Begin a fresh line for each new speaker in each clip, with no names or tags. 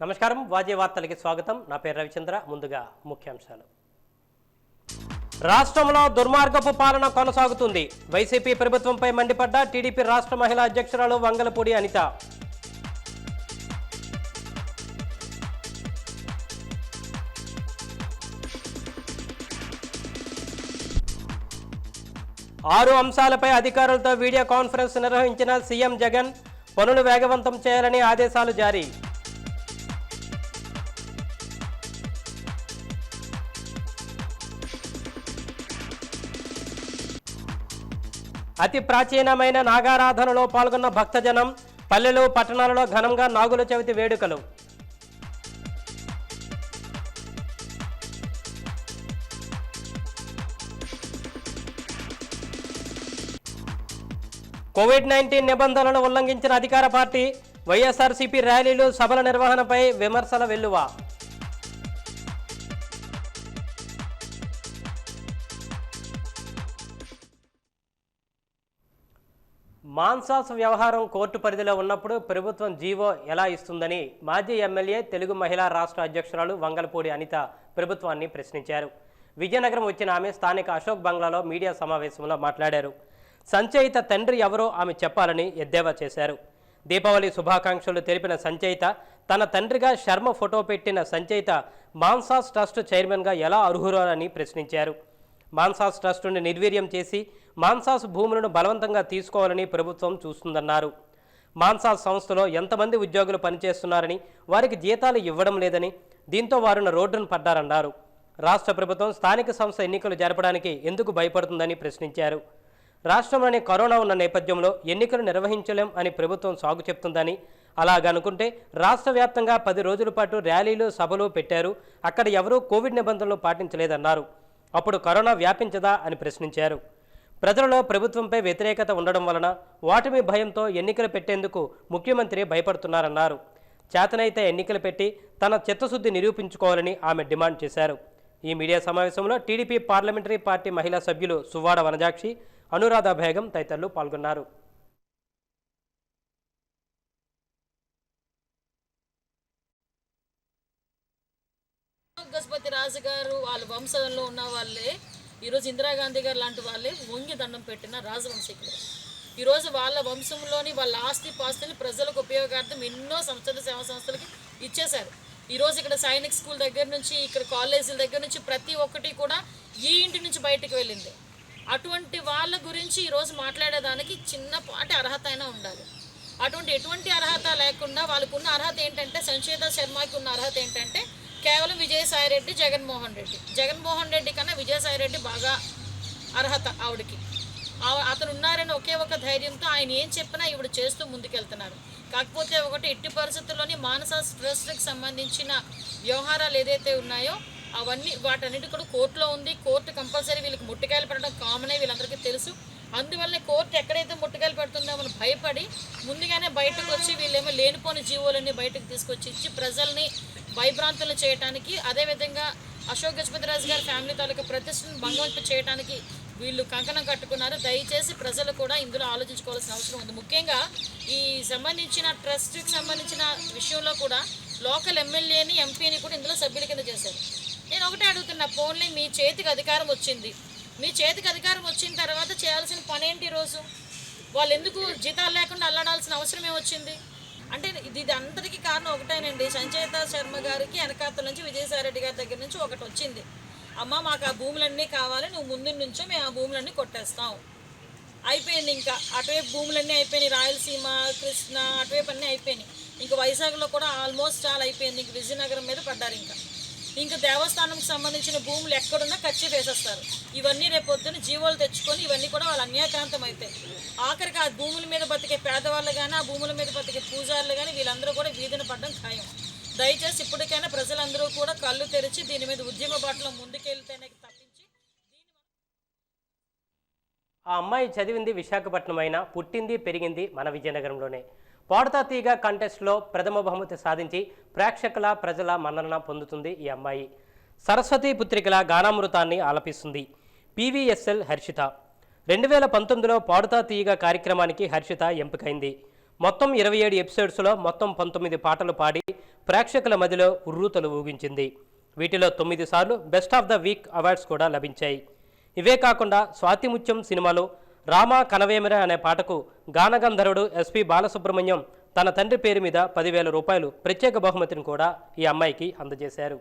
నమస్కారం వాజే వార్తలకి స్వాగతం. నా పేరు రవిచంద్ర. ముందుగా ముఖ్యాంశాలు. రాష్ట్రంలో దుర్మార్గపు పాలన కొనసాగుతుంది. వైసీపీ ప్రభుత్వంపై మండిపడ్డ టీడీపీ రాష్ట్ర మహిళా అధ్యక్షురాలు వంగలపూడి అనిత. ఆరు అంశాలపై అధికారులతో వీడియో కాన్ఫరెన్స్ నిర్వహించిన సీఎం జగన్. పనులు వేగవంతం చేయాలని ఆదేశాలు జారీ. అతి ప్రాచీనమైన నాగారాధనలో పాల్గొన్న భక్తజనం. పల్లెలు పట్టణాలలో ఘనంగా నాగుల చవితి వేడుకలు. కోవిడ్-19 నిబంధనలను ఉల్లంఘించిన అధికార పార్టీ. వైఎస్ఆర్సీపీ ర్యాలీలు సభల నిర్వహణపై విమర్శల వెల్లువ. మాన్సాస్ వ్యవహారం కోర్టు పరిధిలో ఉన్నప్పుడు ప్రభుత్వం జీవో ఎలా ఇస్తుందని మాజీ ఎమ్మెల్యే తెలుగు మహిళా రాష్ట్ర అధ్యక్షురాలు వంగలపూడి అనిత ప్రభుత్వాన్ని ప్రశ్నించారు. విజయనగరం వచ్చిన ఆమె స్థానిక అశోక్ బంగ్లాలో మీడియా సమావేశంలో మాట్లాడారు. సంచయిత తండ్రి ఎవరో ఆమె చెప్పాలని ఎద్దేవా చేశారు. దీపావళి శుభాకాంక్షలు తెలిపిన సంచయిత తన తండ్రిగా శర్మ ఫోటో పెట్టిన సంచయిత మాన్సాస్ ట్రస్ట్ చైర్మన్గా ఎలా అర్హురాలని ప్రశ్నించారు. మాన్సాస్ ట్రస్టును నిర్వీర్యం చేసి మాన్సాస్ భూములను బలవంతంగా తీసుకోవాలని ప్రభుత్వం చూస్తుందన్నారు. మాన్సాస్ సంస్థలో ఎంతమంది ఉద్యోగులు పనిచేస్తున్నారని, వారికి జీతాలు ఇవ్వడం లేదని, దీంతో వారున్న రోడ్డును పడ్డారన్నారు. రాష్ట్ర ప్రభుత్వం స్థానిక సంస్థ ఎన్నికలు జరపడానికి ఎందుకు భయపడుతుందని ప్రశ్నించారు. రాష్ట్రంలోని కరోనా ఉన్న నేపథ్యంలో ఎన్నికలు నిర్వహించలేం అని ప్రభుత్వం సాగు చెప్తుందని, అలాగనుకుంటే రాష్ట్ర వ్యాప్తంగా 10 రోజుల పాటు ర్యాలీలు సభలు పెట్టారు. అక్కడ ఎవరూ కోవిడ్ నిబంధనలు పాటించలేదన్నారు. అప్పుడు కరోనా వ్యాపించదా అని ప్రశ్నించారు. ప్రజలలో ప్రభుత్వంపై వ్యతిరేకత ఉండడం వలన ఓటమి భయంతో ఎన్నికలు పెట్టేందుకు ముఖ్యమంత్రి భయపడుతున్నారన్నారు. చేతనైతే ఎన్నికలు పెట్టి తన చిత్తశుద్ధి నిరూపించుకోవాలని ఆమె డిమాండ్ చేశారు. ఈ మీడియా సమావేశంలో టీడీపీ పార్లమెంటరీ పార్టీ మహిళా సభ్యులు సువ్వాడ వనజాక్షి, అనురాధ బేగం తదితరులు పాల్గొన్నారు.
గజపతి రాజు గారు వాళ్ళ వంశంలో ఉన్న వాళ్ళే ఈరోజు ఇందిరాగాంధీ గారు లాంటి వాళ్ళే వంగి దండం పెట్టిన రాజవంశీకులు. ఈరోజు వాళ్ళ వంశంలోని వాళ్ళ ఆస్తి పాస్తులు ప్రజలకు ఉపయోగార్థం ఎన్నో సంస్థలు, సేవా సంస్థలకి ఇచ్చేశారు. ఈరోజు ఇక్కడ సైనిక్ స్కూల్ దగ్గర నుంచి, ఇక్కడ కాలేజీల దగ్గర నుంచి ప్రతి ఒక్కటి కూడా ఈ ఇంటి నుంచి బయటకు వెళ్ళింది. అటువంటి వాళ్ళ గురించి ఈరోజు మాట్లాడేదానికి చిన్నపాటి అర్హత అయినా ఉండాలి. ఎటువంటి అర్హత లేకుండా వాళ్ళకున్న అర్హత ఏంటంటే, సంచేత శర్మకి ఉన్న అర్హత ఏంటంటే కేవలం విజయసాయిరెడ్డి, జగన్మోహన్ రెడ్డి కన్నా విజయసాయిరెడ్డి బాగా అర్హత ఆవిడకి. అతను ఉన్నారని ఒకే ఒక ధైర్యంతో ఆయన ఏం చెప్పినా ఈవిడ చేస్తూ ముందుకెళ్తున్నారు. కాకపోతే ఒకటి, ఎట్టి పరిస్థితుల్లోని మానసాస్ ట్రస్ట్కి సంబంధించిన వ్యవహారాలు ఏదైతే ఉన్నాయో అవన్నీ వాటన్నిటి కూడా కోర్టులో ఉంది. కోర్టు కంపల్సరీ వీళ్ళకి ముట్టికాయలు పెట్టడం కామనే, వీళ్ళందరికీ తెలుసు. అందువల్లనే కోర్టు ఎక్కడైతే ముట్టికాయలు పెడుతుందామని భయపడి ముందుగానే బయటకు వచ్చి వీళ్ళేమో లేనిపోని జీవోలన్నీ బయటకు తీసుకొచ్చి ఇచ్చి ప్రజల్ని భయభ్రాంతులు చేయడానికి, అదేవిధంగా అశోక్ గజపతిరాజు గారి ఫ్యామిలీ తాలూకా ప్రతిష్టను భంగం చేయడానికి వీళ్ళు కంకణం కట్టుకున్నారు. దయచేసి ప్రజలు కూడా ఇందులో ఆలోచించుకోవాల్సిన అవసరం ఉంది. ముఖ్యంగా ఈ సంబంధించిన ట్రస్ట్కి సంబంధించిన విషయంలో కూడా లోకల్ ఎమ్మెల్యేని, ఎంపీని కూడా ఇందులో సభ్యుల కింద చేశారు. నేను ఒకటే అడుగుతున్నా, పోన్లీ మీ చేతికి అధికారం వచ్చింది, మీ చేతికి అధికారం వచ్చిన తర్వాత చేయాల్సిన పని ఏంటి? రోజు వాళ్ళు ఎందుకు జీతాలు లేకుండా అల్లాడాల్సిన అవసరం ఏమొచ్చింది? అంటే ఇది అందరికీ కారణం ఒకటేనండి. సంచేత శర్మ గారికి వెనకాతల నుంచి విజయసాయిరెడ్డి గారి దగ్గర నుంచి ఒకటి వచ్చింది, అమ్మ మాకు ఆ భూములన్నీ కావాలి, నువ్వు ముందు నుంచో మేము ఆ భూములన్నీ కొట్టేస్తాం. అయిపోయింది. ఇంకా అటువైపు భూములన్నీ అయిపోయినాయి, రాయలసీమ, కృష్ణ అటువైపు అన్నీ అయిపోయినాయి. ఇంకా వైజాగ్లో కూడా ఆల్మోస్ట్ చాలా అయిపోయింది. ఇంక విజయనగరం మీద పడ్డారు. ఇంకా దేవస్థానంకి సంబంధించిన భూములు ఎక్కడున్నా ఖర్చు వేసేస్తారు. ఇవన్నీ రేపొద్దున జీవోలు తెచ్చుకొని ఇవన్నీ కూడా వాళ్ళు అన్యాక్రాంతం అవుతాయి. ఆఖరికి ఆ భూముల మీద బతికే పేదవాళ్ళు కానీ, ఆ భూముల మీద బతికే పూజారులు కానీ వీళ్ళందరూ కూడా వీధిన పడడం ఖాయం. దయచేసి ఇప్పటికైనా ప్రజలందరూ కూడా కళ్ళు తెరిచి దీని మీద ఉద్యమ బాటలో ముందుకెళ్తేనే తప్పించి.
ఆ అమ్మాయి చదివింది విశాఖపట్నం అయినా పుట్టింది పెరిగింది మన విజయనగరంలోనే. పాడుతా తీగ కంటెస్ట్లో ప్రథమ బహుమతి సాధించి ప్రేక్షకుల ప్రజల మన్నన పొందుతుంది ఈ అమ్మాయి. సరస్వతి పుత్రికల గానామృతాన్ని ఆలపిస్తుంది. PVSL హర్షిత 2019లో పాడుతా తీయగా కార్యక్రమానికి హర్షిత ఎంపికైంది. మొత్తం 27 ఎపిసోడ్స్లో మొత్తం 19 పాటలు పాడి ప్రేక్షకుల మధ్యలో ఉర్రూతలు ఊగించింది. వీటిలో 9 సార్లు best of the week awards కూడా లభించాయి. ఇవే కాకుండా స్వాతిముత్యం సినిమాలో రామా కనవేమిర అనే పాటకు గానగంధర్వుడు ఎస్పి బాలసుబ్రహ్మణ్యం తన తండ్రి పేరు మీద 10,000 రూపాయలు ప్రత్యేక బహుమతిని కూడా ఈ అమ్మాయికి అందజేశారు.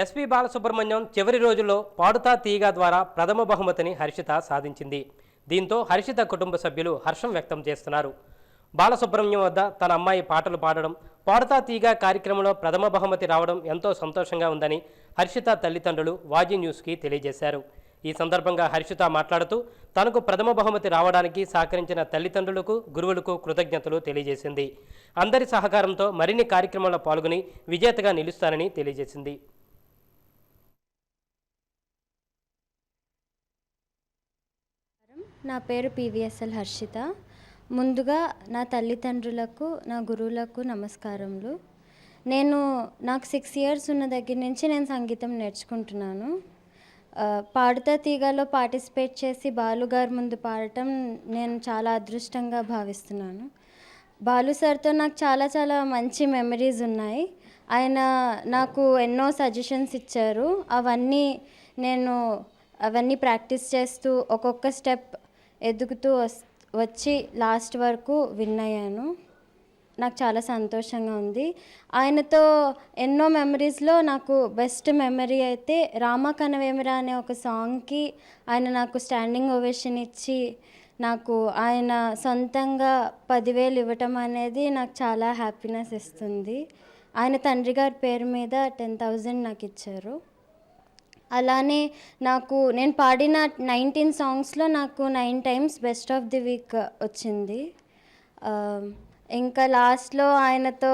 ఎస్పి బాలసుబ్రహ్మణ్యం చివరి రోజుల్లో పాడుతా తీగ ద్వారా ప్రథమ బహుమతిని హర్షిత సాధించింది. దీంతో హర్షిత కుటుంబ సభ్యులు హర్షం వ్యక్తం చేస్తున్నారు. బాలసుబ్రహ్మణ్యం వద్ద తన అమ్మాయి పాటలు పాడడం, పాడుతా తీగ కార్యక్రమంలో ప్రథమ బహుమతి రావడం ఎంతో సంతోషంగా ఉందని హర్షిత తల్లిదండ్రులు వాజీ న్యూస్కి తెలియజేశారు. ఈ సందర్భంగా హర్షిత మాట్లాడుతూ తనకు ప్రథమ బహుమతి రావడానికి సహకరించిన తల్లిదండ్రులకు, గురువులకు కృతజ్ఞతలు తెలియజేసింది. అందరి సహకారంతో మరిన్ని కార్యక్రమాల్లో పాల్గొని విజేతగా నిలుస్తానని తెలియజేసింది.
నా పేరు పివిఎస్ఎల్ హర్షిత. ముందుగా నా తల్లిదండ్రులకు, నా గురువులకు నమస్కారములు. నాకు 6 ఇయర్స్ ఉన్న దగ్గర నుంచి నేను సంగీతం నేర్చుకుంటున్నాను. పాడుతా తీగలో పార్టిసిపేట్ చేసి బాలుగారి ముందు పాడటం నేను చాలా అదృష్టంగా భావిస్తున్నాను. బాలు సార్తో నాకు చాలా చాలా మంచి మెమరీస్ ఉన్నాయి. ఆయన నాకు ఎన్నో సజెషన్స్ ఇచ్చారు. అవన్నీ ప్రాక్టీస్ చేస్తూ ఒక్కొక్క స్టెప్ ఎదుగుతూ వచ్చి లాస్ట్ వరకు విన్ అయ్యాను. నాకు చాలా సంతోషంగా ఉంది. ఆయనతో ఎన్నో మెమరీస్లో నాకు బెస్ట్ మెమరీ అయితే రామ కనవేమిర అనే ఒక సాంగ్కి ఆయన నాకు స్టాండింగ్ ఓవేషన్ ఇచ్చి నాకు ఆయన సొంతంగా 10,000 ఇవ్వటం అనేది నాకు చాలా హ్యాపీనెస్ ఇస్తుంది. ఆయన తండ్రి గారి పేరు మీద 10,000 నాకు ఇచ్చారు. అలానే నేను పాడిన 19 సాంగ్స్లో నాకు 9 times best of the week వచ్చింది. ఇంకా లాస్ట్లో ఆయనతో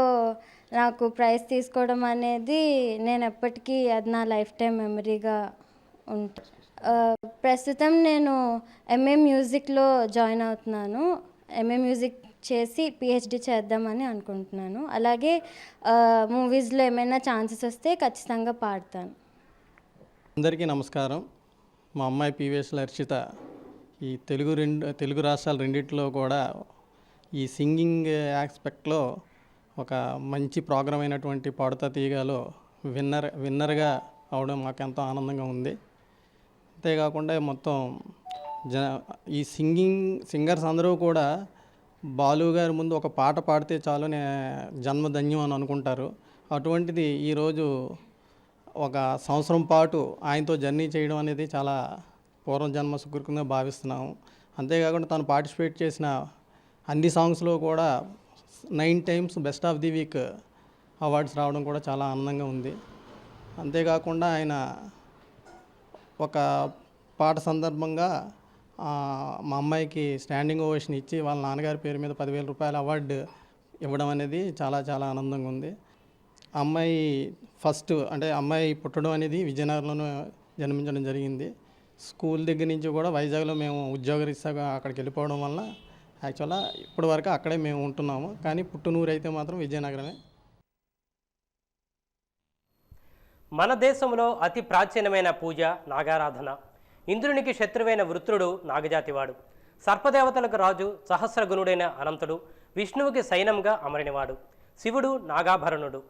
నాకు ప్రైజ్ తీసుకోవడం అనేది నేను ఎప్పటికీ అది నా లైఫ్ టైం మెమరీగా ఉంటుంది. ప్రస్తుతం నేను ఎంఏ మ్యూజిక్లో జాయిన్ అవుతున్నాను. ఎంఏ మ్యూజిక్ చేసి పిహెచ్డి చేద్దామని అనుకుంటున్నాను. అలాగే మూవీస్లో ఏమైనా ఛాన్సెస్ వస్తే ఖచ్చితంగా పాడతాను.
అందరికీ నమస్కారం. మా అమ్మాయి పివిఎస్ఎల్ హర్షిత ఈ తెలుగు రాష్ట్రాలు రెండిట్లో కూడా ఈ సింగింగ్ ఆస్పెక్ట్లో ఒక మంచి ప్రోగ్రామ్ అయినటువంటి పాడుతా తీగలో విన్నర్గా అవడం మాకు ఎంతో ఆనందంగా ఉంది. అంతేకాకుండా మొత్తం ఈ సింగర్స్ అందరూ కూడా బాలు గారి ముందు ఒక పాట పాడితే చాలు జన్మధన్యం అని అనుకుంటారు. అటువంటిది ఈరోజు ఒక సంవత్సరం పాటు ఆయనతో జర్నీ చేయడం అనేది చాలా పూర్వజన్మ సుకృతంగా భావిస్తున్నాము. అంతేకాకుండా తను పార్టిసిపేట్ చేసిన అన్ని సాంగ్స్లో కూడా 9 times best of the week awards రావడం కూడా చాలా ఆనందంగా ఉంది. అంతేకాకుండా ఆయన ఒక పాట సందర్భంగా మా అమ్మాయికి స్టాండింగ్ ఓవేషన్ ఇచ్చి వాళ్ళ నాన్నగారి పేరు మీద 10,000 రూపాయల అవార్డు ఇవ్వడం అనేది చాలా చాలా ఆనందంగా ఉంది. అమ్మాయి పుట్టడం అనేది విజయనగరంలోనే జన్మించడం జరిగింది. స్కూల్ దగ్గర నుంచి కూడా వైజాగ్లో మేము ఉద్యోగరీత్యా అక్కడికి వెళ్ళిపోవడం వల్ల యాక్చువల్గా ఇప్పటి వరకు అక్కడే మేము ఉంటున్నాము. కానీ పుట్టునూరు అయితే మాత్రం విజయనగరమే.
మన దేశంలో అతి ప్రాచీనమైన పూజ నాగారాధన. ఇంద్రునికి శత్రువైన వృత్రుడు నాగజాతివాడు. సర్పదేవతలకు రాజు సహస్రగుణుడైన అనంతుడు. విష్ణువుకి సైనంగా అమరినవాడు. శివుడు నాగాభరణుడు.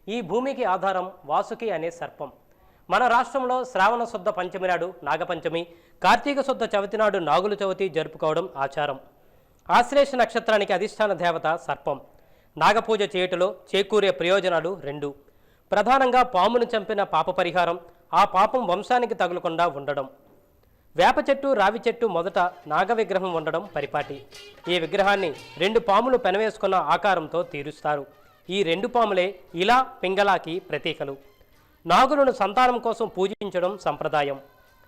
ఈ భూమికి ఆధారం వాసుకి అనే సర్పం. మన రాష్ట్రంలో శ్రావణ శుద్ధ పంచమి నాడు నాగపంచమి, కార్తీక శుద్ధ చవితి నాడు నాగుల చవితి జరుపుకోవడం ఆచారం. ఆశ్లేష నక్షత్రానికి అధిష్టాన దేవత సర్పం. నాగపూజ చేయుటలో చేకూరే ప్రయోజనాలు 2. ప్రధానంగా పామును చంపిన పాప పరిహారం, ఆ పాపం వంశానికి తగులకుండా ఉండడం. వేప చెట్టు, రావి చెట్టు మొదట నాగ విగ్రహం ఉండడం పరిపాటి. ఈ విగ్రహాన్ని 2 పాములు పెనవేసుకున్న ఆకారంతో తీరుస్తారు. ఈ 2 పాములే ఇలా పింగళాకి ప్రతీకలు. నాగులను సంతానం కోసం పూజించడం సంప్రదాయం.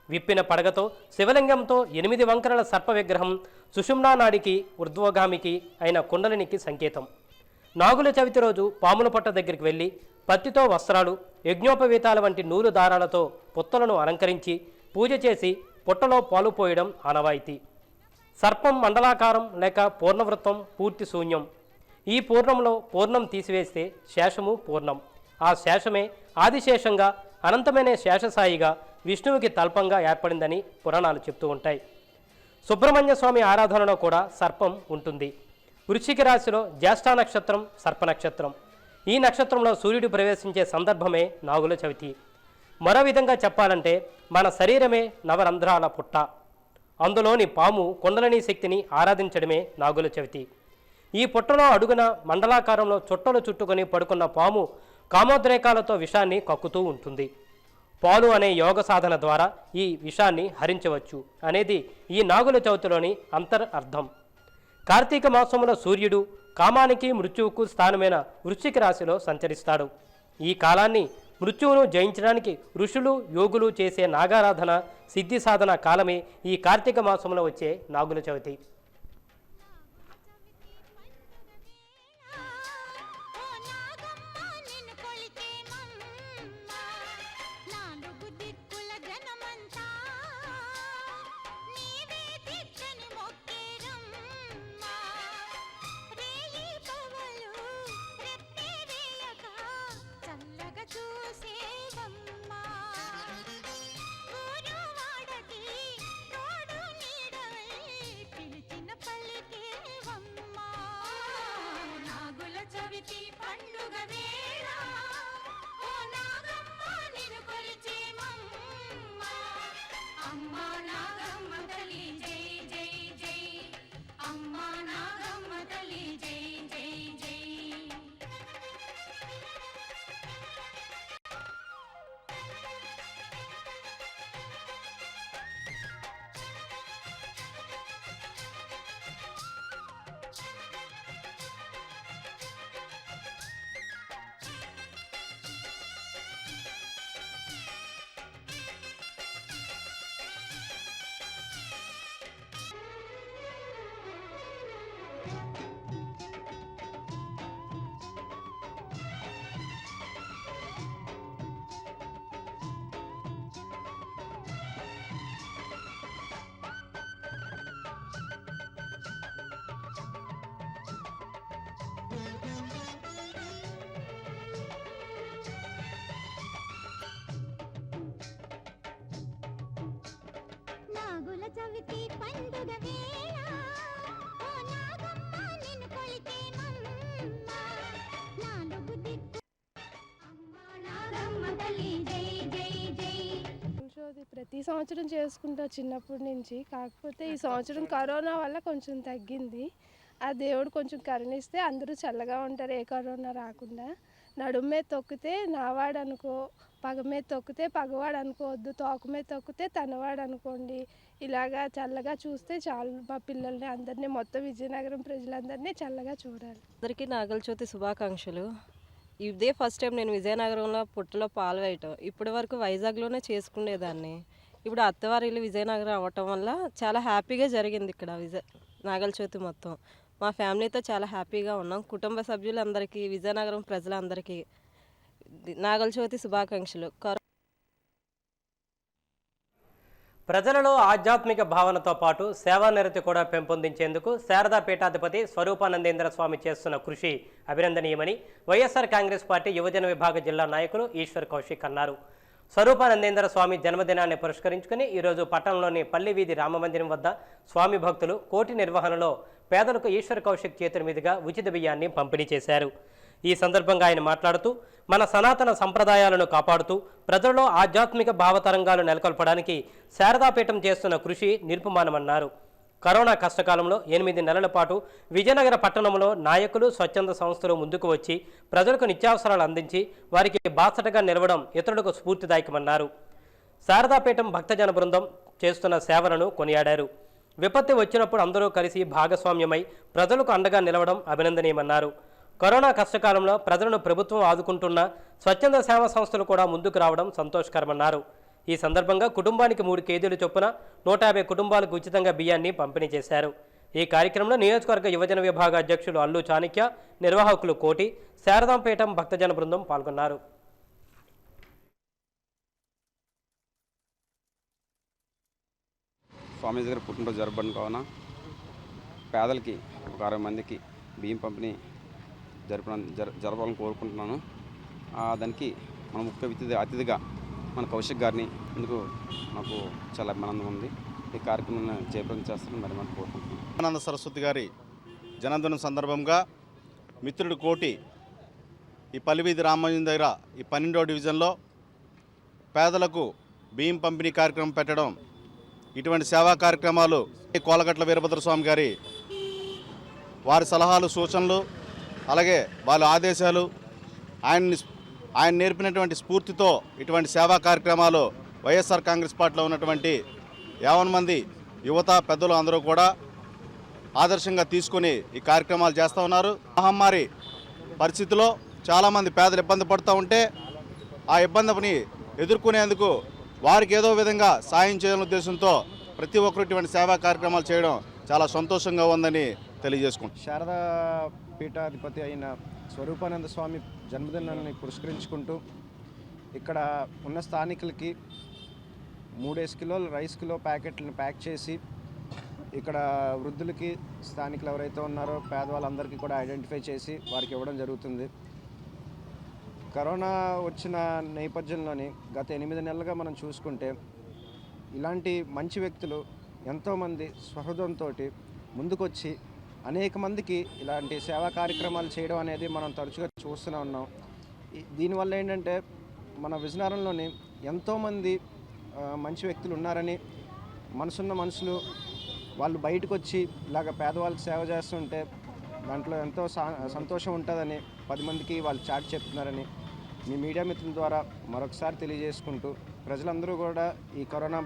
విప్పిన పడగతో శివలింగంతో 8 వంకరల సర్ప విగ్రహం సుషుమ్నా నాడికి ఊర్ధ్వగామికి అయిన కుండలినికి సంకేతం. నాగుల చవితి రోజు పాముల పొట్ట దగ్గరికి వెళ్ళి పత్తితో వస్త్రాలు, యజ్ఞోపవీతాల వంటి నూలు దారాలతో పుత్తలను అలంకరించి పూజ చేసి పుట్టలో పాలు పోయడం ఆనవాయితీ. సర్పం మండలాకారం లేక పూర్ణవృత్తం, పూర్తి శూన్యం. ఈ పూర్ణంలో పూర్ణం తీసివేస్తే శేషము పూర్ణం. ఆ శేషమే ఆదిశేషంగా, అనంతమైన శేషసాయిగా విష్ణువుకి తల్పంగా ఏర్పడిందని పురాణాలు చెప్తూ ఉంటాయి. సుబ్రహ్మణ్య స్వామి ఆరాధనలో కూడా సర్పం ఉంటుంది. వృశ్చిక రాశిలో జ్యేష్ఠ నక్షత్రం సర్ప నక్షత్రం. ఈ నక్షత్రంలో సూర్యుడు ప్రవేశించే సందర్భమే నాగుల చవితి. మరో విధంగా చెప్పాలంటే మన శరీరమే నవరంధ్రాల పుట్ట. అందులోని పాము కుండలిని శక్తిని ఆరాధించడమే నాగుల చవితి. ఈ పుట్టలో అడుగున మండలాకారంలో చుట్టలు చుట్టుకొని పడుకున్న పాము కామోద్రేకాలతో విషాన్ని కక్కుతూ ఉంటుంది. పాలు అనే యోగ సాధన ద్వారా ఈ విషాన్ని హరించవచ్చు అనేది ఈ నాగుల చవితిలోని అర్థం. కార్తీక మాసంలో సూర్యుడు కామానికి మృత్యువుకు స్థానమైన వృశ్చిక రాశిలో సంచరిస్తాడు. ఈ కాలాన్ని మృత్యువును జయించడానికి ఋషులు యోగులు చేసే నాగారాధన సిద్ధి సాధన కాలమే ఈ కార్తీక మాసంలో వచ్చే నాగుల చవితి.
నాగుల చవితి పండుగ వేళ ఓ నాగమ్మ నిన్ను కొలిచేమమ్మ నాలుగు దిక్కు అమ్మ నాగమ్మ తల్లి జై జై జై.
ప్రతి సంవత్సరం చేసుకుంటా చిన్నప్పటి నుంచి. కాకపోతే ఈ సంవత్సరం కరోనా వల్ల కొంచెం తగ్గింది. ఆ దేవుడు కొంచెం కరుణిస్తే అందరూ చల్లగా ఉంటారు, ఏ కరోనా రాకుండా. నడుము మీద తొక్కితే నావాడు అనుకో, పగ మీద తొక్కితే పగవాడు అనుకోవద్దు, తోక మీద తొక్కితే తనవాడు అనుకోండి. ఇలాగా చల్లగా చూస్తే చాలు. మా పిల్లల్ని అందరినీ, మొత్తం విజయనగరం ప్రజలందరినీ చల్లగా చూడాలి.
అందరికీ నాగుల చవితి శుభాకాంక్షలు. ఇదే ఫస్ట్ టైం నేను విజయనగరంలో పుట్టలో పాలు వేయటం. ఇప్పటి వరకు వైజాగ్లోనే చేసుకునేదాన్ని. ఇప్పుడు అత్తవారిల్లు విజయనగరం అవ్వటం వల్ల చాలా హ్యాపీగా జరిగింది ఇక్కడ నాగుల చవితి మొత్తం. మా ఫ్యామిలీతో చాలా హ్యాపీగా ఉన్నాం. కుటుంబ సభ్యులందరికీ, విజయనగరం ప్రజలందరికీ నాగుల చవితి శుభాకాంక్షలు.
ప్రజలలో ఆధ్యాత్మిక భావనతో పాటు సేవానిరతి కూడా పెంపొందించేందుకు శారదా పీఠాధిపతి స్వరూపానందేంద్ర స్వామి చేస్తున్న కృషి అభినందనీయమని వైఎస్ఆర్ కాంగ్రెస్ పార్టీ యువజన విభాగ జిల్లా నాయకులు ఈశ్వర్ కౌశిక్ అన్నారు. స్వరూపానందేంద్ర స్వామి జన్మదినాన్ని పురస్కరించుకుని ఈరోజు పట్టణంలోని పల్లి వీధి రామమందిరం వద్ద స్వామి భక్తులు కోటి నిర్వహణలో పేదలకు ఈశ్వర్ కౌశిక్ చేతుల మీదుగా ఉచిత బియ్యాన్ని పంపిణీ చేశారు. ఈ సందర్భంగా ఆయన మాట్లాడుతూ మన సనాతన సంప్రదాయాలను కాపాడుతూ ప్రజల్లో ఆధ్యాత్మిక భావతరంగాలు నెలకొల్పడానికి శారదాపీఠం చేస్తున్న కృషి నిరుపమానమన్నారు. కరోనా కష్టకాలంలో 8 నెలల పాటు విజయనగర పట్టణంలో నాయకులు, స్వచ్ఛంద సంస్థలు ముందుకు వచ్చి ప్రజలకు నిత్యావసరాలు అందించి వారికి బాసటగా నిలవడం ఇతరులకు స్ఫూర్తిదాయకమన్నారు. శారదాపీఠం భక్తజన బృందం చేస్తున్న సేవలను కొనియాడారు. విపత్తి వచ్చినప్పుడు అందరూ కలిసి భాగస్వామ్యమై ప్రజలకు అండగా నిలవడం అభినందనీయమన్నారు. కరోనా కష్టకాలంలో ప్రజలను ప్రభుత్వం ఆదుకుంటున్న స్వచ్ఛంద సేవా సంస్థలు కూడా ముందుకు రావడం సంతోషకరమన్నారు. ఈ సందర్భంగా కుటుంబానికి 3 కేజీలు చొప్పున 150 కుటుంబాలకు ఉచితంగా బియ్యాన్ని పంపిణీ చేశారు. ఈ కార్యక్రమంలో నియోజకవర్గ యువజన విభాగ అధ్యక్షులు అల్లు చాణిక్య, నిర్వాహకులు కోటి, శారదాంపేటం భక్తజన బృందం పాల్గొన్నారు.
స్వామి దగ్గర పుట్టినరోజు జరపడం కావున పేదలకి ఒక 60 మందికి బియ్యం పంపిణీ జరపాలని కోరుకుంటున్నాను. దానికి మన ముఖ్య అతిథిగా మన కౌశిక్ గారిని ఎందుకు నాకు చాలా అభిమానంగా ఉంది. ఈ కార్యక్రమాన్ని చేపట్టం చేస్తారని మరి మనం కోరుకుంటున్నాం.
ఆనంద సరస్వతి గారి జన్మదినం సందర్భంగా మిత్రుడు కోటి ఈ పల్లివీధి రామయ్య దగ్గర ఈ 12వ డివిజన్లో పేదలకు బియ్యం పంపిణీ కార్యక్రమం పెట్టడం, ఇటువంటి సేవా కార్యక్రమాలు కోలగట్ల వీరభద్రస్వామి గారి వారి సలహాలు సూచనలు అలాగే వాళ్ళ ఆదేశాలు ఆయన నేర్పినటువంటి స్ఫూర్తితో ఇటువంటి సేవా కార్యక్రమాలు వైఎస్ఆర్ కాంగ్రెస్ పార్టీలో ఉన్నటువంటి 50 మంది యువత పెద్దలు అందరూ కూడా ఆదర్శంగా తీసుకొని ఈ కార్యక్రమాలు చేస్తూ ఉన్నారు. మహమ్మారి పరిస్థితిలో చాలామంది పేదలు ఇబ్బంది పడుతూ ఉంటే ఆ ఇబ్బందిని ఎదుర్కొనేందుకు వారికి ఏదో విధంగా సాయం చేయాలనే ఉద్దేశంతో ప్రతి ఒక్కరు ఇటువంటి సేవా కార్యక్రమాలు చేయడం చాలా సంతోషంగా ఉందని తెలియజేసుకుంటాం.
శారదా పీఠాధిపతి అయిన స్వరూపానంద స్వామి జన్మదినాన్ని పురస్కరించుకుంటూ ఇక్కడ ఉన్న స్థానికులకి 3 కిలోల రైస్ కిలో ప్యాకెట్లను ప్యాక్ చేసి ఇక్కడ వృద్ధులకి స్థానికులు ఎవరైతే ఉన్నారో పేదవాళ్ళందరికీ కూడా ఐడెంటిఫై చేసి వారికి ఇవ్వడం జరుగుతుంది. కరోనా వచ్చిన నేపథ్యంలోని గత 8 నెలలుగా మనం చూసుకుంటే ఇలాంటి మంచి వ్యక్తులు ఎంతోమంది స్వహృదంతో ముందుకొచ్చి అనేక మందికి ఇలాంటి సేవా కార్యక్రమాలు చేయడం అనేది మనం తరచుగా చూస్తూనే ఉన్నాం. దీనివల్ల ఏంటంటే మన విజయనగరంలోని ఎంతోమంది మంచి వ్యక్తులు ఉన్నారని, మనసున్న మనుషులు వాళ్ళు బయటకు వచ్చి ఇలాగ పేదవాళ్ళకి సేవ చేస్తుంటే దాంట్లో ఎంతో సంతోషం ఉంటుందని 10 మందికి వాళ్ళు చాటి చెప్తున్నారని మీ మీడియా మిత్రుల ద్వారా మరొకసారి తెలియజేసుకుంటూ ప్రజలందరూ కూడా ఈ కరోనా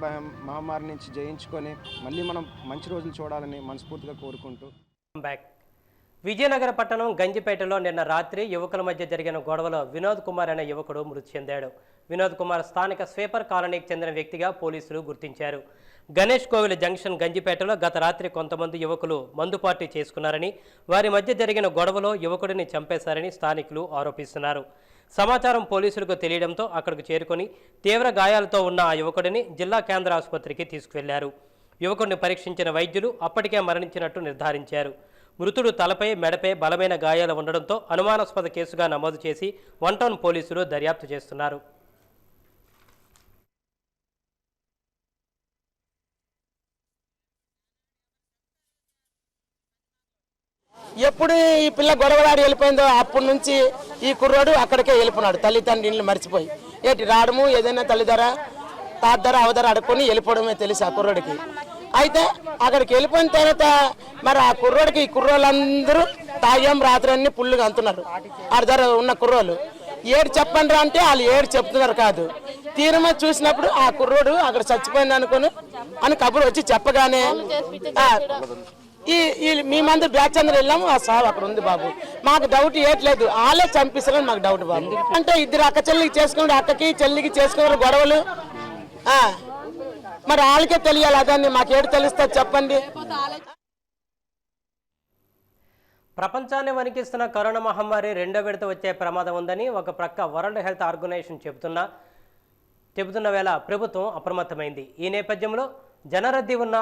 మహమ్మారి నుంచి జయించుకొని మళ్ళీ మనం మంచి రోజులు చూడాలని మనస్ఫూర్తిగా కోరుకుంటూ
బ్యాక్. విజయనగర పట్టణం గంజిపేటలో నిన్న రాత్రి యువకుల మధ్య జరిగిన గొడవలో వినోద్ కుమార్ అనే యువకుడు మృతి చెందాడు. వినోద్ కుమార్ స్థానిక స్వీపర్ కాలనీకి చెందిన వ్యక్తిగా పోలీసులు గుర్తించారు. గణేష్ కోవిల్ జంక్షన్ గంజిపేటలో గత రాత్రి కొంతమంది యువకులు మందు పార్టీ చేసుకున్నారని, వారి మధ్య జరిగిన గొడవలో యువకుడిని చంపేశారని స్థానికులు ఆరోపిస్తున్నారు. సమాచారం పోలీసులకు తెలియడంతో అక్కడికి చేరుకొని తీవ్ర గాయాలతో ఉన్న ఆ యువకుడిని జిల్లా కేంద్ర ఆసుపత్రికి తీసుకువెళ్లారు. యువకుడిని పరీక్షించిన వైద్యులు అప్పటికే మరణించినట్టు నిర్ధారించారు. మృతుడు తలపై మెడపై బలమైన గాయాలు ఉండడంతో అనుమానాస్పద కేసుగా నమోదు చేసి 1 టౌన్ పోలీసులు దర్యాప్తు చేస్తున్నారు.
ఎప్పుడు ఈ పిల్ల గొడవలాడి వెళ్ళిపోయిందో అప్పటి నుంచి ఈ కుర్రోడు అక్కడికే వెళ్ళిపోయినాడు. తల్లిదండ్రులు మర్చిపోయి ఏటి రావడము, ఏదైనా తల్లిదర తాద్దర అవధర అడుక్కొని వెళ్ళిపోవడమే తెలుసు ఆ కుర్రోడికి. అయితే అక్కడికి వెళ్ళిపోయిన తర్వాత మరి ఆ కుర్రోడికి ఈ కుర్రోళ్ళందరూ తాగేం రాత్రి అన్ని పుల్లుగా అంటున్నారు. ఆడ ధర ఉన్న కుర్రోళ్ళు ఏడు చెప్పండి అంటే వాళ్ళు ఏడు చెప్తున్నారు కాదు. తీరమే చూసినప్పుడు ఆ కుర్రోడు అక్కడ చచ్చిపోయింది అనుకుని అని కబురు వచ్చి చెప్పగానే మేమందరూ బ్యాచ్ అందరూ వెళ్ళాము. ఆ సార్ అక్కడ ఉంది బాబు, మాకు డౌట్ ఏట్లేదు, వాళ్ళే చంపిస్తారని మాకు డౌట్ బాబు. అంటే ఇద్దరు అక్క చెల్లికి చేసుకున్నారు, అక్కకి చెల్లికి చేసుకున్నారు గొడవలు. మరి వాళ్ళకే తెలియాలి, అదాన్ని మాకేడు తెలుస్తుంది చెప్పండి.
ప్రపంచాన్ని వణికిస్తున్న కరోనా మహమ్మారి 2వ విడత వచ్చే ప్రమాదం ఉందని ఒక ప్రక్క వరల్డ్ హెల్త్ ఆర్గనైజేషన్ చెబుతున్న వేళ ప్రభుత్వం అప్రమత్తమైంది. ఈ నేపథ్యంలో జనరద్దీ ఉన్న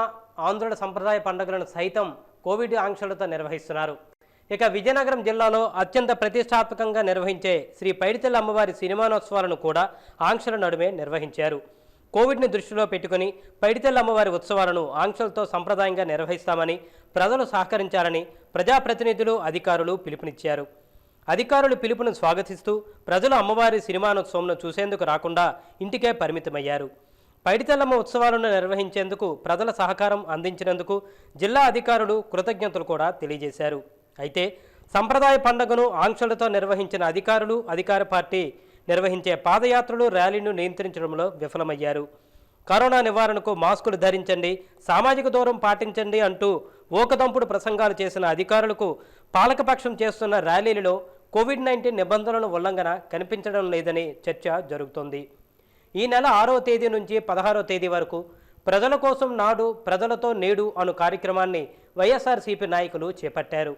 ఆంధ్రుల సంప్రదాయ పండుగలను సైతం కోవిడ్ ఆంక్షలతో నిర్వహిస్తున్నారు. ఇక విజయనగరం జిల్లాలో అత్యంత ప్రతిష్టాత్మకంగా నిర్వహించే శ్రీ పైడితల్లి అమ్మవారి సినిమానోత్సవాలను కూడా ఆంక్షల నడుమే నిర్వహించారు. కోవిడ్ని దృష్టిలో పెట్టుకుని పైడితల్లి అమ్మవారి ఉత్సవాలను ఆంక్షలతో సంప్రదాయంగా నిర్వహిస్తామని, ప్రజలు సహకరించాలని ప్రజాప్రతినిధులు, అధికారులు పిలుపునిచ్చారు. అధికారులు పిలుపును స్వాగతిస్తూ ప్రజలు అమ్మవారి సినిమానోత్సవంను చూసేందుకు రాకుండా ఇంటికే పరిమితమయ్యారు. పైడితల్లమ్మ ఉత్సవాలను నిర్వహించేందుకు ప్రజల సహకారం అందించినందుకు జిల్లా అధికారులు కృతజ్ఞతలు కూడా తెలియజేశారు. అయితే సంప్రదాయ పండుగను ఆంక్షలతో నిర్వహించిన అధికారులు, అధికార పార్టీ నిర్వహించే పాదయాత్రలు, ర్యాలీను నియంత్రించడంలో విఫలమయ్యారు. కరోనా నివారణకు మాస్కులు ధరించండి, సామాజిక దూరం పాటించండి అంటూ ఓకదంపుడు ప్రసంగాలు చేసిన అధికారులకు పాలకపక్షం చేస్తున్న ర్యాలీలలో కోవిడ్-19 నిబంధనల ఉల్లంఘన కనిపించడం లేదని చర్చ జరుగుతోంది. ఈ నెల 6వ తేదీ నుంచి 16వ తేదీ వరకు ప్రజల కోసం నాడు, ప్రజలతో నేడు అను కార్యక్రమాన్ని వైఎస్ఆర్సీపీ నాయకులు చేపట్టారు.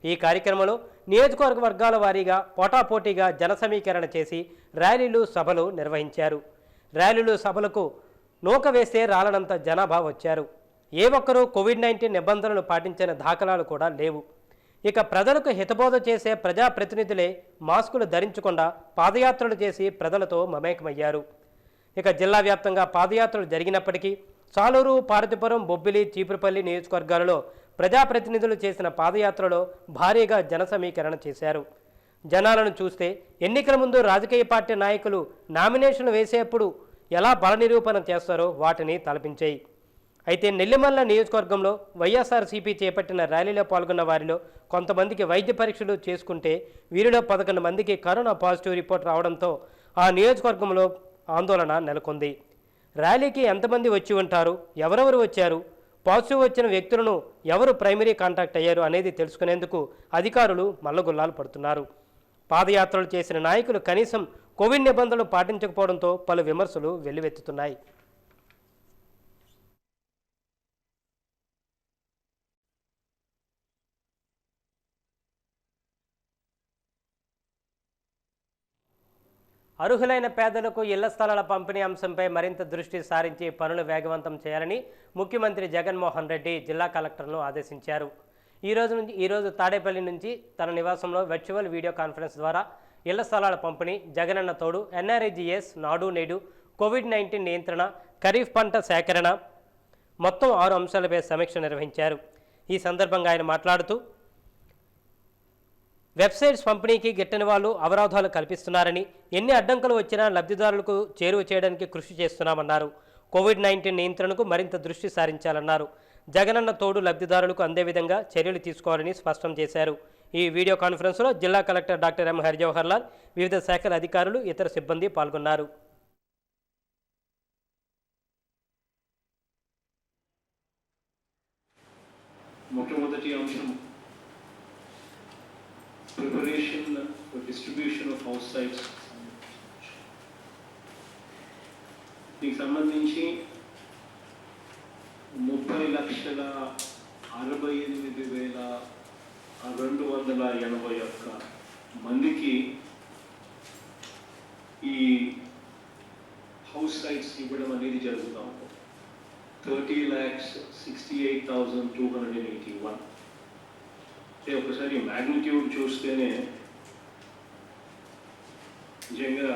ఈ కార్యక్రమంలో నియోజకవర్గ వర్గాల వారీగా పోటాపోటీగా జన సమీకరణ చేసి ర్యాలీలు, సభలు నిర్వహించారు. ర్యాలీలు, సభలకు నూక వేస్తే రాలనంత జనాభా వచ్చారు. ఏ ఒక్కరూ కోవిడ్-19 నిబంధనలు పాటించిన దాఖలాలు కూడా లేవు. ఇక ప్రజలకు హితబోధ చేసే ప్రజాప్రతినిధులే మాస్కులు ధరించకుండా పాదయాత్రలు చేసి ప్రజలతో మమేకమయ్యారు. ఇక జిల్లా వ్యాప్తంగా పాదయాత్రలు జరిగినప్పటికీ సాలూరు, పార్వతీపురం, బొబ్బిలి, చీపురుపల్లి నియోజకవర్గాలలో ప్రజాప్రతినిధులు చేసిన పాదయాత్రలో భారీగా జన సమీకరణ చేశారు. జనాలను చూస్తే ఎన్నికల ముందు రాజకీయ పార్టీ నాయకులు నామినేషన్లు వేసేప్పుడు ఎలా బల నిరూపణ చేస్తారో వాటిని తలపించాయి. అయితే నెల్లిమల్ల నియోజకవర్గంలో వైఎస్ఆర్సీపీ చేపట్టిన ర్యాలీలో పాల్గొన్న వారిలో కొంతమందికి వైద్య పరీక్షలు చేసుకుంటే వీరిలో 11 మందికి కరోనా పాజిటివ్ రిపోర్ట్ రావడంతో ఆ నియోజకవర్గంలో ఆందోళన నెలకొంది. ర్యాలీకి ఎంతమంది వచ్చి ఉంటారు, ఎవరెవరు వచ్చారు, పాజిటివ్ వచ్చిన వ్యక్తులను ఎవరు ప్రైమరీ కాంటాక్ట్ అయ్యారు అనేది తెలుసుకునేందుకు అధికారులు మల్లగుల్లాలు పడుతున్నారు. పాదయాత్రలు చేసిన నాయకులు కనీసం కోవిడ్ నిబంధనలు పాటించకపోవడంతో పలు విమర్శలు వెల్లువెత్తుతున్నాయి. అర్హులైన పేదలకు ఇళ్ల స్థలాల పంపిణీ అంశంపై మరింత దృష్టి సారించి పనులు వేగవంతం చేయాలని ముఖ్యమంత్రి జగన్మోహన్ రెడ్డి జిల్లా కలెక్టర్ను ఆదేశించారు. ఈరోజు తాడేపల్లి నుంచి తన నివాసంలో వర్చువల్ వీడియో కాన్ఫరెన్స్ ద్వారా ఇళ్ల స్థలాల పంపిణీ, జగనన్న తోడు, ఎన్ఆర్ఈజీఎస్, నాడు నేడు, కోవిడ్-19 నియంత్రణ, ఖరీఫ్ పంట సేకరణ మొత్తం 6 అంశాలపై సమీక్ష నిర్వహించారు. ఈ సందర్భంగా ఆయన మాట్లాడుతూ వెబ్సైట్స్ పంపిణీకి గిట్టని వాళ్ళు అవరోధాలు కల్పిస్తున్నారని, ఎన్ని అడ్డంకులు వచ్చినా లబ్ధిదారులకు చేరువ చేయడానికి కృషి చేస్తున్నామన్నారు. కోవిడ్-19 నియంత్రణకు మరింత దృష్టి సారించాలన్నారు. జగనన్న తోడు లబ్ధిదారులకు అందే విధంగా చర్యలు తీసుకోవాలని స్పష్టం చేశారు. ఈ వీడియో కాన్ఫరెన్స్లో జిల్లా collector doctor M Harijawahar Lal, వివిధ శాఖల అధికారులు, ఇతర సిబ్బంది పాల్గొన్నారు.
మొట్టమొదటి అంశం preparation for distribution of house sites. దీనికి సంబంధించి 30,68,281 మందికి ఈ హౌస్ సైట్స్ ఇవ్వడం అనేది జరుగుతాం. 30,68,281. ఒకసారి మ్యాగ్నిట్యూడ్ చూస్తేనే నిజంగా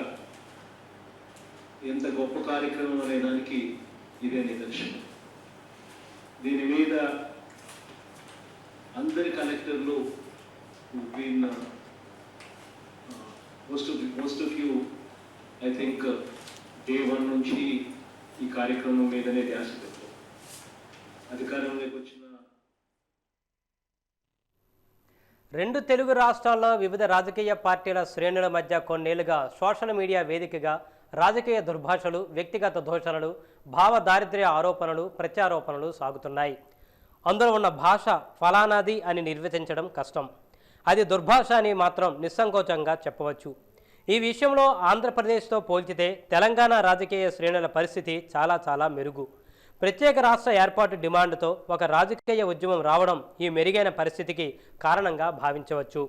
ఎంత గొప్ప కార్యక్రమం అనే దానికి ఇదే నిదర్శనం. దీని మీద అందరి కలెక్టర్లు most of you I think day 1 నుంచి ఈ కార్యక్రమం మీదనే ధ్యాస పెట్టారు. అధికారంలోకి వచ్చిన
2 తెలుగు రాష్ట్రాల్లో వివిధ రాజకీయ పార్టీల శ్రేణుల మధ్య కొన్నేళ్లుగా సోషల్ మీడియా వేదికగా రాజకీయ దుర్భాషలు, వ్యక్తిగత దోషణలు, భావ దారిద్ర్య ఆరోపణలు, ప్రత్యారోపణలు సాగుతున్నాయి. అందులో ఉన్న భాష ఫలానాది అని నిర్వచించడం కష్టం. అది దుర్భాష అని మాత్రం నిస్సంకోచంగా చెప్పవచ్చు. ఈ విషయంలో ఆంధ్రప్రదేశ్తో పోల్చితే తెలంగాణ రాజకీయ శ్రేణుల పరిస్థితి చాలా మెరుగు. ప్రత్యేక రాష్ట్ర ఏర్పాటు డిమాండ్తో ఒక రాజకీయ ఉద్యమం రావడం ఈ మెరుగైన పరిస్థితికి కారణంగా భావించవచ్చు.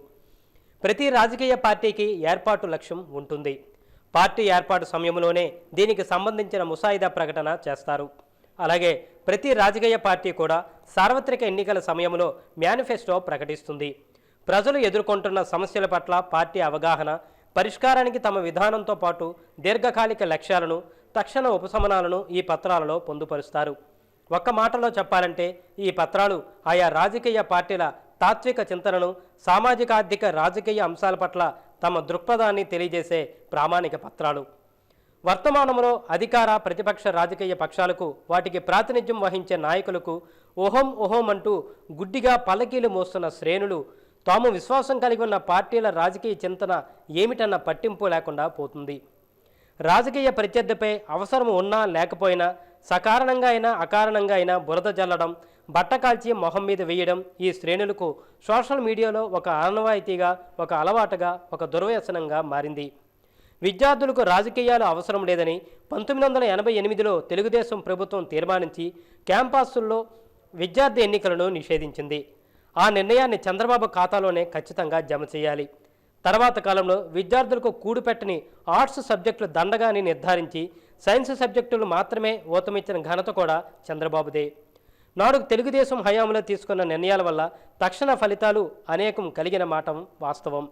ప్రతి రాజకీయ పార్టీకి ఏర్పాటు లక్ష్యం ఉంటుంది. పార్టీ ఏర్పాటు సమయంలోనే దీనికి సంబంధించిన ముసాయిదా ప్రకటన చేస్తారు. అలాగే ప్రతి రాజకీయ పార్టీ కూడా సార్వత్రిక ఎన్నికల సమయంలో మేనిఫెస్టో ప్రకటిస్తుంది. ప్రజలు ఎదుర్కొంటున్న సమస్యల పట్ల పార్టీ అవగాహన, పరిష్కారానికి తమ విధానంతో పాటు దీర్ఘకాలిక లక్ష్యాలను, తక్షణ ఉపశమనాలను ఈ పత్రాలలో పొందుపరుస్తారు. ఒక్క మాటలో చెప్పాలంటే ఈ పత్రాలు ఆయా రాజకీయ పార్టీల తాత్విక చింతనను, సామాజికార్థిక రాజకీయ అంశాల పట్ల తమ దృక్పథాన్ని తెలియజేసే ప్రామాణిక పత్రాలు. వర్తమానంలో అధికార ప్రతిపక్ష రాజకీయ పక్షాలకు, వాటికి ప్రాతినిధ్యం వహించే నాయకులకు ఓహం అంటూ గుడ్డిగా పల్లకీలు మోస్తున్న శ్రేణులు తాము విశ్వాసం కలిగి ఉన్న పార్టీల రాజకీయ చింతన ఏమిటన్న పట్టింపు లేకుండా పోతుంది. రాజకీయ ప్రత్యర్థిపై అవసరం ఉన్నా లేకపోయినా సకారణంగా అయినా అకారణంగా అయినా బురద జల్లడం, బట్టకాల్చి మొహం మీద వేయడం ఈ శ్రేణులకు సోషల్ మీడియాలో ఒక ఆనవాయితీగా, ఒక అలవాటుగా, ఒక దుర్వ్యసనంగా మారింది. విద్యార్థులకు రాజకీయాలు అవసరం లేదని 1988లో తెలుగుదేశం ప్రభుత్వం తీర్మానించి క్యాంపస్ల్లో విద్యార్థి ఎన్నికలను నిషేధించింది. ఆ నిర్ణయాన్ని చంద్రబాబు ఖాతాలోనే ఖచ్చితంగా జమ చేయాలి. తర్వాత కాలంలో విద్యార్థులకు కూడుపెట్టని ఆర్ట్స్ సబ్జెక్టులు దండగాని నిర్ధారించి సైన్స్ సబ్జెక్టులు మాత్రమే ఊతమిచ్చిన ఘనత కూడా చంద్రబాబుదే. నాడు తెలుగుదేశం హయాంలో తీసుకున్న నిర్ణయాల వల్ల తక్షణ ఫలితాలు అనేకం కలిగిన మాట వాస్తవం.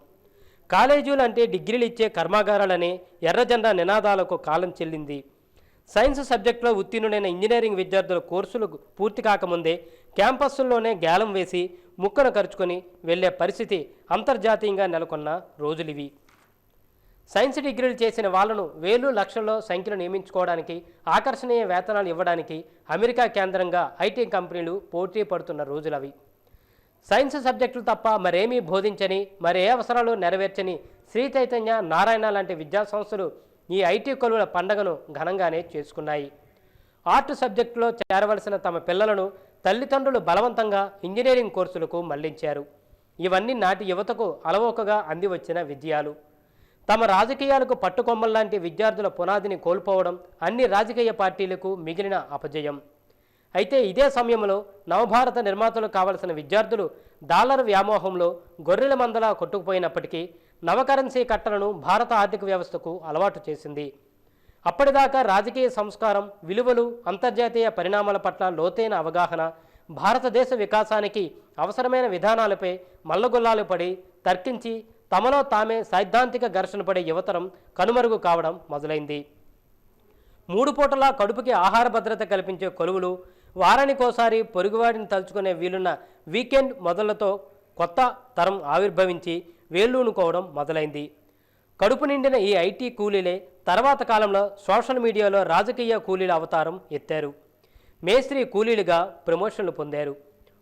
కాలేజీలు అంటే డిగ్రీలు ఇచ్చే కర్మాగారాలనే ఎర్రజెండా నినాదాలకు కాలం చెల్లింది. సైన్స్ సబ్జెక్టులో ఉత్తీర్ణులైన ఇంజనీరింగ్ విద్యార్థుల కోర్సులు పూర్తి కాకముందే క్యాంపస్సుల్లోనే గ్యాలం వేసి ముక్కను ఖర్చుకొని వెళ్లే పరిస్థితి అంతర్జాతీయంగా నెలకొన్న రోజులివి. సైన్స్ డిగ్రీలు చేసిన వాళ్లను వేలు లక్షల్లో సంఖ్యలు నియమించుకోవడానికి, ఆకర్షణీయ వేతనాలు ఇవ్వడానికి అమెరికా కేంద్రంగా ఐటీ కంపెనీలు పోటీ పడుతున్న రోజులవి. సైన్స్ సబ్జెక్టులు తప్ప మరేమీ బోధించని, మరే అవసరాలు నెరవేర్చని శ్రీ చైతన్య, నారాయణ లాంటి విద్యాసంస్థలు ఈ ఐటీ కొలువుల పండగను ఘనంగానే చేసుకున్నాయి. ఆర్ట్ సబ్జెక్టులో చేరవలసిన తమ పిల్లలను తల్లిదండ్రులు బలవంతంగా ఇంజనీరింగ్ కోర్సులకు మళ్లించారు. ఇవన్నీ నాటి యువతకు అలవోకగా అందివచ్చిన విజయాలు. తమ రాజకీయాలకు పట్టుకొమ్మల్లాంటి విద్యార్థుల పునాదిని కోల్పోవడం అన్ని రాజకీయ పార్టీలకు మిగిలిన అపజయం. అయితే ఇదే సమయంలో నవభారత నిర్మాతలు కావలసిన విద్యార్థులు డాలర్ వ్యామోహంలో గొర్రెల మందలా కొట్టుకుపోయినప్పటికీ నవకరెన్సీ కట్టలను భారత ఆర్థిక వ్యవస్థకు అలవాటు చేసింది. అప్పటిదాకా రాజకీయ సంస్కారం, విలువలు, అంతర్జాతీయ పరిణామాల పట్ల లోతైన అవగాహన, భారతదేశ వికాసానికి అవసరమైన విధానాలపై మల్లగుల్లాలు పడి తర్కించి తమలో తామే సైద్ధాంతిక ఘర్షణ పడే యువతరం కనుమరుగు కావడం మొదలైంది. 3 పూటలా కడుపుకి ఆహార భద్రత కల్పించే కొలువులు, వారానికోసారి పొరుగువాడిని తలుచుకునే వీలున్న వీకెండ్ మొదళ్లతో కొత్త తరం ఆవిర్భవించి వేళ్ళూనుకోవడం మొదలైంది. కడుపు నిండిన ఈ ఐటీ కూలీలే తర్వాత కాలంలో సోషల్ మీడియాలో రాజకీయ కూలీల అవతారం ఎత్తారు. మేస్త్రీ కూలీలుగా ప్రమోషన్లు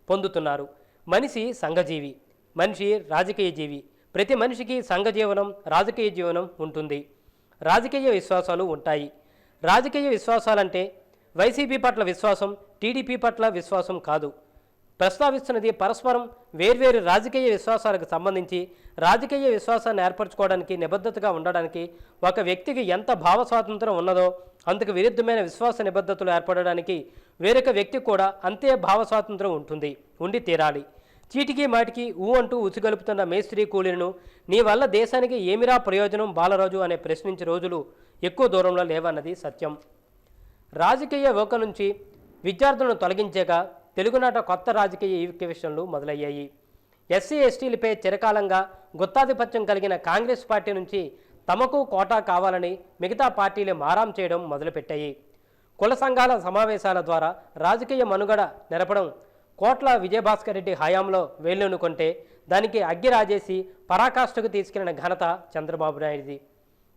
పొందుతున్నారు. మనిషి సంఘజీవి, మనిషి రాజకీయ జీవి. ప్రతి మనిషికి సంఘ జీవనం, రాజకీయ జీవనం ఉంటుంది. రాజకీయ విశ్వాసాలు ఉంటాయి. రాజకీయ విశ్వాసాలంటే వైసీపీ పట్ల విశ్వాసం, టీడీపీ పట్ల విశ్వాసం కాదు. ప్రస్తావిస్తున్నది పరస్పరం వేర్వేరు రాజకీయ విశ్వాసాలకు సంబంధించి రాజకీయ విశ్వాసాన్ని ఏర్పరచుకోవడానికి, నిబద్ధతగా ఉండడానికి ఒక వ్యక్తికి ఎంత భావ స్వాతంత్రం ఉన్నదో అందుకు విరుద్ధమైన విశ్వాస నిబద్ధతలు ఏర్పడడానికి వేరొక వ్యక్తికి కూడా అంతే భావ స్వాతంత్రం ఉండి తీరాలి. చీటికి మాటికి అంటూ ఉసిగలుపుతున్న మేస్త్రీ కూలీలను నీ వల్ల దేశానికి ఏమిరా ప్రయోజనం బాలరాజు అనే ప్రశ్నించే రోజులు ఎక్కువ దూరంలో లేవన్నది సత్యం. రాజకీయ ఓక నుంచి విద్యార్థులను తొలగించాక తెలుగునాట కొత్త రాజకీయ ఈక్వేషన్లు మొదలయ్యాయి. ఎస్సీ ఎస్టీలపై చిరకాలంగా గుత్తాధిపత్యం కలిగిన కాంగ్రెస్ పార్టీ నుంచి తమకు కోటా కావాలని మిగతా పార్టీలు మారాం చేయడం మొదలుపెట్టాయి. కుల సంఘాల సమావేశాల ద్వారా రాజకీయ మనుగడ నెరపడం కోట్ల విజయభాస్కర్ రెడ్డి హయాంలో వేళ్ళూనుకుంటే దానికి అగ్గి రాజేసి పరాకాష్ఠకు తీసుకెళ్లిన ఘనత చంద్రబాబు నాయుడిది.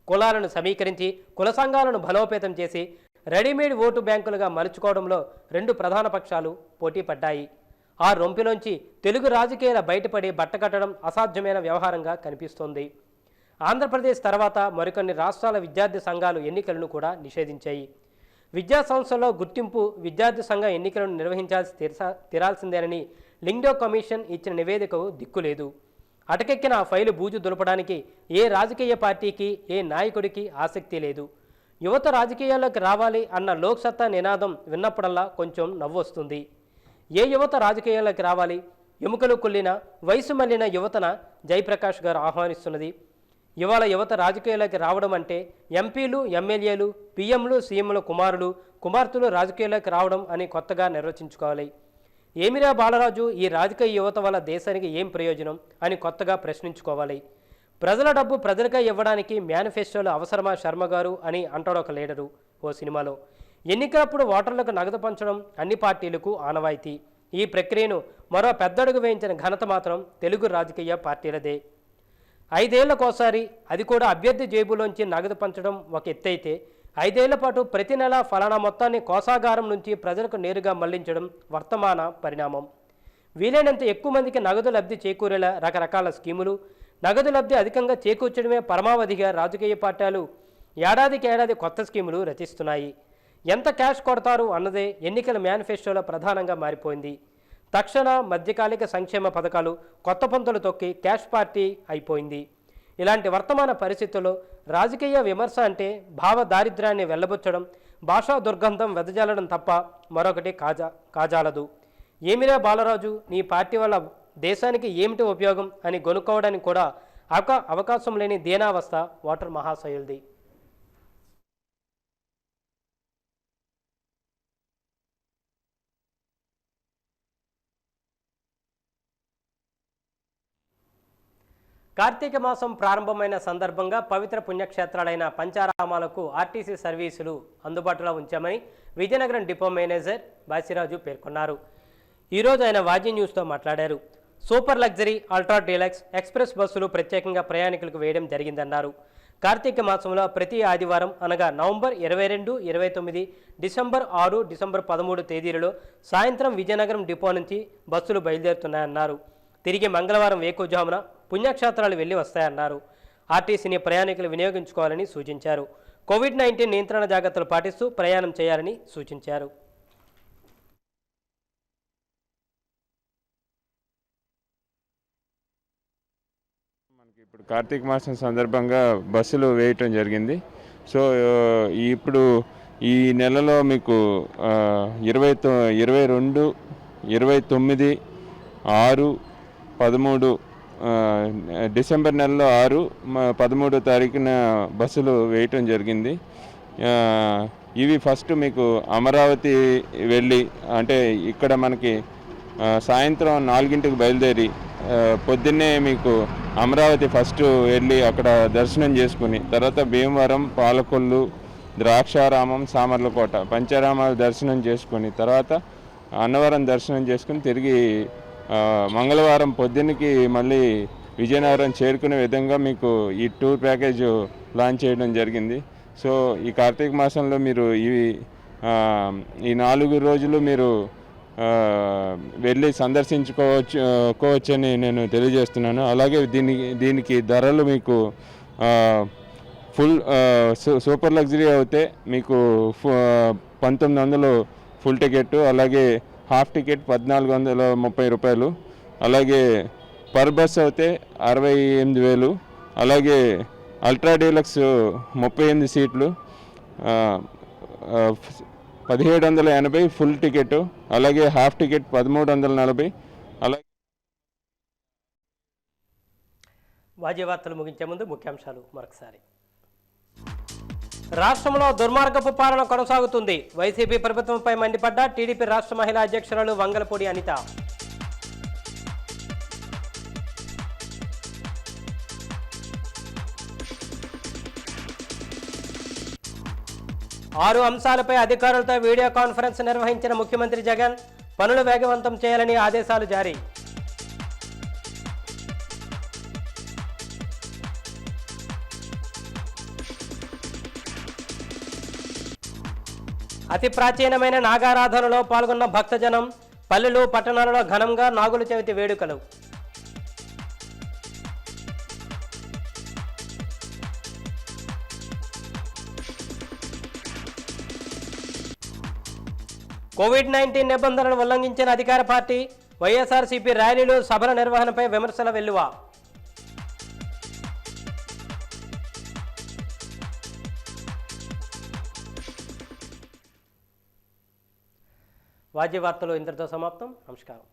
కులాలను సమీకరించి కుల సంఘాలను బలోపేతం చేసి రెడీమేడ్ ఓటు బ్యాంకులుగా మలుచుకోవడంలో 2 ప్రధాన పక్షాలు పోటీ పడ్డాయి. ఆ రొంపిలోంచి తెలుగు రాజకీయాల బయటపడి బట్టకట్టడం అసాధ్యమైన వ్యవహారంగా కనిపిస్తోంది. ఆంధ్రప్రదేశ్ తర్వాత మరికొన్ని రాష్ట్రాల విద్యార్థి సంఘాలు ఎన్నికలను కూడా నిషేధించాయి. విద్యా సంస్థల్లో గుర్తింపు విద్యార్థి సంఘ ఎన్నికలను నిర్వహించాల్సి తీరాల్సిందేనని లింగ్డో కమిషన్ ఇచ్చిన నివేదికకు దిక్కులేదు. అటకెక్కిన ఆ ఫైలు బూజు దులపడానికి ఏ రాజకీయ పార్టీకి, ఏ నాయకుడికి ఆసక్తి లేదు. యువత రాజకీయాల్లోకి రావాలి అన్న లోక్సత్తా నినాదం విన్నప్పుడల్లా కొంచెం నవ్వొస్తుంది. ఏ యువత రాజకీయాల్లోకి రావాలి? ఎముకలు కుళ్ళిన, వయసు మళ్ళిన యువతన జయప్రకాష్ గారు ఆహ్వానిస్తున్నది. ఇవాళ యువత రాజకీయాల్లోకి రావడం అంటే ఎంపీలు, ఎమ్మెల్యేలు, పీఎంలు, సీఎంలు కుమార్తెలు రాజకీయాల్లోకి రావడం అని కొత్తగా నిర్వచించుకోవాలి. ఏమిరా బాలరాజు, ఈ రాజకీయ యువత వల్ల దేశానికి ఏం ప్రయోజనం అని కొత్తగా ప్రశ్నించుకోవాలి. ప్రజల డబ్బు ప్రజలకే ఇవ్వడానికి మేనిఫెస్టోలు అవసరమా శర్మ గారు అని అంటాడు ఒక లీడరు ఓ సినిమాలో. ఎన్నికలప్పుడు ఓటర్లకు నగదు పంచడం అన్ని పార్టీలకు ఆనవాయితీ. ఈ ప్రక్రియను మరో పెద్దడుగు వేయించిన ఘనత మాత్రం తెలుగు రాజకీయ పార్టీలదే. 5 ఏళ్లకోసారి, అది కూడా అభ్యర్థి జేబులోంచి నగదు పంచడం ఒక ఎత్తైతే 5 ఏళ్ల పాటు ప్రతి నెల ఫలానా మొత్తాన్ని కోశాగారం నుంచి ప్రజలకు నేరుగా మళ్లించడం వర్తమాన పరిణామం. వీలైనంత ఎక్కువ మందికి నగదు లబ్ధి చేకూరేలా రకరకాల స్కీములు, నగదు లబ్ధి అధికంగా చేకూర్చడమే పరమావధిగా రాజకీయ పార్టీలు ఏడాదికి ఏడాది కొత్త స్కీములు రచిస్తున్నాయి. ఎంత క్యాష్ కొడతారు అన్నదే ఎన్నికల మేనిఫెస్టోలో ప్రధానంగా మారిపోయింది. తక్షణ మధ్యకాలిక సంక్షేమ పథకాలు కొత్త పంతులు తొక్కి క్యాష్ పార్టీ అయిపోయింది. ఇలాంటి వర్తమాన పరిస్థితుల్లో రాజకీయ విమర్శ అంటే భావ దారిద్ర్యాన్ని వెళ్ళబుచ్చడం, భాషా దుర్గంధం వెదజల్లడం తప్ప మరొకటి కాజాలదు. ఏమిరా బాలరాజు, నీ పార్టీ వల్ల దేశానికి ఏమిటి ఉపయోగం అని గొనుక్కోవడానికి కూడా అవకాశం లేని దీనావస్థ ఓటర్ మహాశయులది. కార్తీక మాసం ప్రారంభమైన సందర్భంగా పవిత్ర పుణ్యక్షేత్రాలైన పంచారామాలకు ఆర్టీసీ సర్వీసులు అందుబాటులో ఉంచామని విజయనగరం డిపో మేనేజర్ బాసిరాజు పేర్కొన్నారు. ఈరోజు ఆయన వాజీ న్యూస్తో మాట్లాడారు. Super luxury, ultra deluxe, express బస్సులు ప్రత్యేకంగా ప్రయాణికులకు వేయడం జరిగిందన్నారు. కార్తీక మాసంలో ప్రతి ఆదివారం అనగా నవంబర్ 22, 29, డిసెంబర్ 6, డిసెంబర్ 13 తేదీలలో సాయంత్రం విజయనగరం డిపో నుంచి బస్సులు బయలుదేరుతున్నాయన్నారు. తిరిగి మంగళవారం వేకువజామున పుణ్యక్షేత్రాలు వెళ్లి వస్తాయన్నారు. ఆర్టీసీని ప్రయాణికులు వినియోగించుకోవాలని సూచించారు. కోవిడ్-19 నియంత్రణ జాగ్రత్తలు పాటిస్తూ ప్రయాణం చేయాలని సూచించారు.
ఇప్పుడు కార్తీక మాసం సందర్భంగా బస్సులు వేయటం జరిగింది. సో ఇప్పుడు ఈ నెలలో మీకు 22, 29, 6, 13 డిసెంబర్ నెలలో 6, 13 తారీఖున బస్సులు వేయటం జరిగింది. ఇవి ఫస్ట్ మీకు అమరావతి వెళ్ళి, అంటే ఇక్కడ మనకి సాయంత్రం 4ంటికి బయలుదేరి పొద్దున్నే మీకు అమరావతి ఫస్ట్ వెళ్ళి అక్కడ దర్శనం చేసుకుని, తర్వాత భీమవరం, పాలకొల్లు, ద్రాక్షారామం, సామర్లకోట పంచారామాలు దర్శనం చేసుకుని, తర్వాత అన్నవరం దర్శనం చేసుకుని తిరిగి మంగళవారం పొద్దున్నకి మళ్ళీ విజయనగరం చేరుకునే విధంగా మీకు ఈ టూర్ ప్యాకేజ్ లాంచ్ చేయడం జరిగింది. సో ఈ కార్తీక మాసంలో మీరు ఈ 4 రోజులు మీరు వెళ్ళి సందర్శించుకోవచ్చని నేను తెలియజేస్తున్నాను. అలాగే దీనికి ధరలు మీకు ఫుల్ సూపర్ లగ్జరీ అయితే మీకు 1900 ఫుల్ టికెట్, అలాగే హాఫ్ టికెట్ 1430 రూపాయలు, అలాగే పర్ బస్ అయితే 68,000, అలాగే అల్ట్రా డీలక్స్ 38 సీట్లు 1780 ఫుల్ టికెట్, అలాగే హాఫ్ టికెట్ 1340. అలాగే
వాజీ వార్తలు ముగించే ముందు ముఖ్యాంశాలు మరొకసారి. రాష్ట్రంలో దుర్మార్గపు పాలన కొనసాగుతుంది. వైసీపీ ప్రభుత్వంపై మండిపడ్డ టీడీపీ రాష్ట్ర మహిళా అధ్యక్షురాలు వంగలపూడి అనిత. ఆరు అంశాలపై అధికారులతో వీడియో కాన్ఫరెన్స్ నిర్వహించిన ముఖ్యమంత్రి జగన్. పనులు వేగవంతం చేయాలని ఆదేశాలు జారీ. అతి ప్రాచీనమైన నాగారాధనలో పాల్గొన్న భక్తజనం. పల్లెలు, పట్టణాలలో ఘనంగా నాగుల చవితి వేడుకలు. కోవిడ్-19 నిబంధనలు ఉల్లంఘించిన అధికార పార్టీ. వైఎస్ఆర్సీపీ ర్యాలీలు, సభల నిర్వహణపై విమర్శల వెల్లువ. వాజీ వార్తలు ఇంతటితో సమాప్తం. నమస్కారం.